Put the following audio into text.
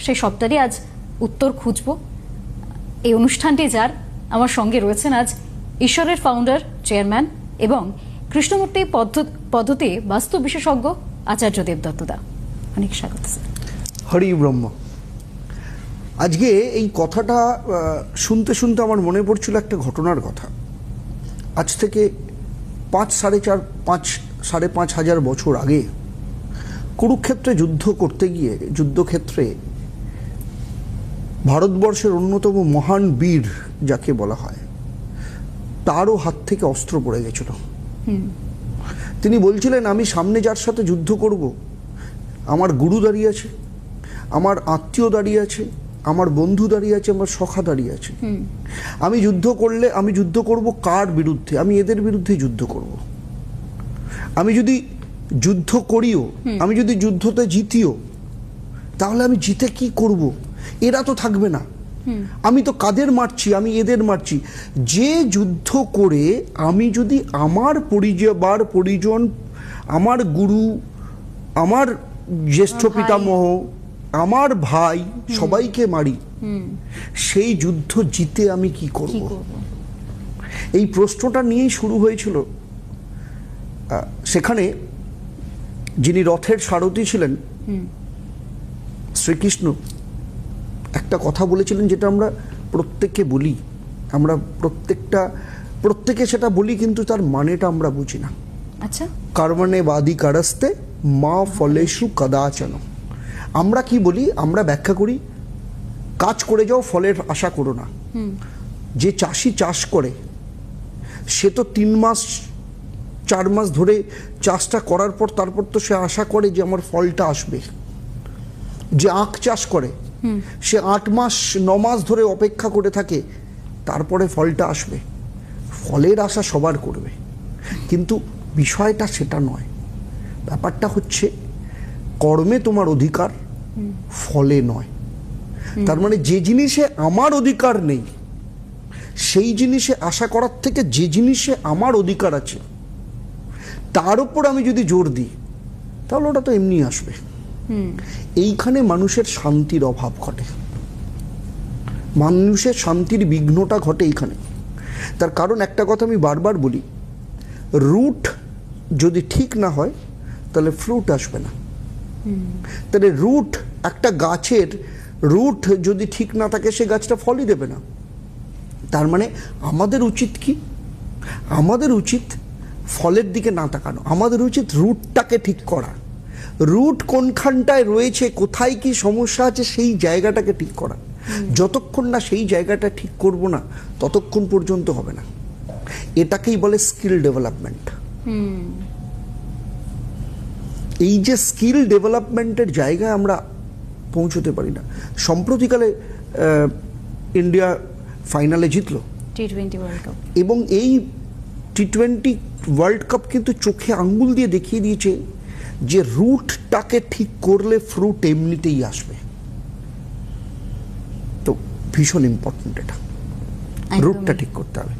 সেই সবটারই আজ উত্তর খুঁজব। এই অনুষ্ঠানটি যার আমার সঙ্গে রয়েছেন আজ ঈশ্বরের ফাউন্ডার, চেয়ারম্যান এবং কৃষ্ণমূর্তি পদ্ধতি বাস্তু বিশেষজ্ঞ আচার্য দেবদত্তদা। অনেক স্বাগত স্যার। হরি ব্রহ্ম। আজকে এই কথাটা শুনতে শুনতে আমার মনে পড়ছিল একটা ঘটনার কথা। আজ থেকে 5,500 বছর আগে কুরুক্ষেত্রে যুদ্ধ করতে গিয়ে যুদ্ধক্ষেত্রে ভারতবর্ষের অন্যতম মহান বীর যাকে বলা হয়, তারও হাত থেকে অস্ত্র পড়ে গেছিল। তিনি বলছিলেন, আমি সামনে যার সাথে যুদ্ধ করব, আমার গুরু দাঁড়িয়ে আছে, আমার আত্মীয় দাঁড়িয়ে আছে, আমার বন্ধু দাঁড়িয়ে আছে, আমার সখা দাঁড়িয়ে আছে। আমি যুদ্ধ করলে আমি যুদ্ধ করব কার বিরুদ্ধে? আমি এদের বিরুদ্ধে যুদ্ধ করব। আমি যদি যুদ্ধ করিও, আমি যদি যুদ্ধতে জিতিও, তাহলে আমি জিতে কি করব? এরা তো থাকবে না। আমি তো কাদের মারছি? আমি এদের মারছি। যে যুদ্ধ করে আমি যদি আমার পরিজন, আমার গুরু, আমার জ্যেষ্ঠ পিতামহ, আমার ভাই, সবাইকে মারি, সেই যুদ্ধ জিতে আমি কি করব? এই প্রশ্নটা নিয়েই শুরু হয়েছিল। সেখানে যিনি রথের সারথি ছিলেন, শ্রীকৃষ্ণ একটা কথা বলেছিলেন, যেটা আমরা প্রত্যেকে বলি, আমরা প্রত্যেকে সেটা বলি, কিন্তু তার মানেটা আমরা বুঝি না। আচ্ছা, কর্মণে বাদি কারস্তে মা ফলেষু কদাচন। আমরা কি বলি? আমরা ব্যাখ্যা করি, কাজ করে যাও, ফলের আশা করো না। যে চাষি চাষ করে, সে তো 3 মাস 4 মাস ধরে চাষটা করার পর তারপর তো সে আশা করে যে আমার ফলটা আসবে। যে আখ চাষ করে, সে 8 মাস 9 মাস ধরে অপেক্ষা করে থাকে, তারপরে ফলটা আসবে। ফলের আশা সবার করবে, কিন্তু বিষয়টা সেটা নয়। ব্যাপারটা হচ্ছে কর্মে তোমার অধিকার, ফলে নয়। তার মানে যে জিনিসে আমার অধিকার নেই, সেই জিনিসে আশা করার থেকে যে জিনিসে আমার অধিকার আছে তার উপর আমি যদি জোর দিই, তাহলে ওটা তো এমনি আসবে। এইখানে মানুষের শান্তির অভাব ঘটে, মানুষের শান্তির বিঘ্নটা ঘটে এইখানে। তার কারণ একটা কথা আমি বারবার বলি, রুট যদি ঠিক না হয় তাহলে ফ্রুট আসবে না। তাহলে রুট, একটা গাছের রুট যদি ঠিক না থাকে, সে গাছটা ফলই দেবে না। তার মানে আমাদের উচিত কি? আমাদের উচিত ফলের দিকে না তাকানো, আমাদের উচিত রুটটাকে ঠিক করা। রুট কোনখানটায় রয়েছে, কোথায় কি সমস্যা আছে, সেই জায়গাটাকে ঠিক করা। যতক্ষণ না সেই জায়গাটা ঠিক করব না, ততক্ষণ পর্যন্ত হবে না। এটাকেই বলে স্কিল ডেভেলপমেন্ট। এই যে স্কিল ডেভেলপমেন্টের জায়গায় আমরা পৌঁছতে পারি না। সম্প্রতিকালে ইন্ডিয়া ফাইনালে জিতলো T20 ওয়ার্ল্ড কাপ, এবং এই T20 ওয়ার্ল্ড কাপ কিন্তু চোখে আঙ্গুল দিয়ে দেখিয়ে দিয়েছে যে রুটটাকে ঠিক করলে ফ্রুট এমনিতেই আসবে। তো ভীষণ ইম্পর্টেন্ট, এটা রুটটা ঠিক করতে হবে।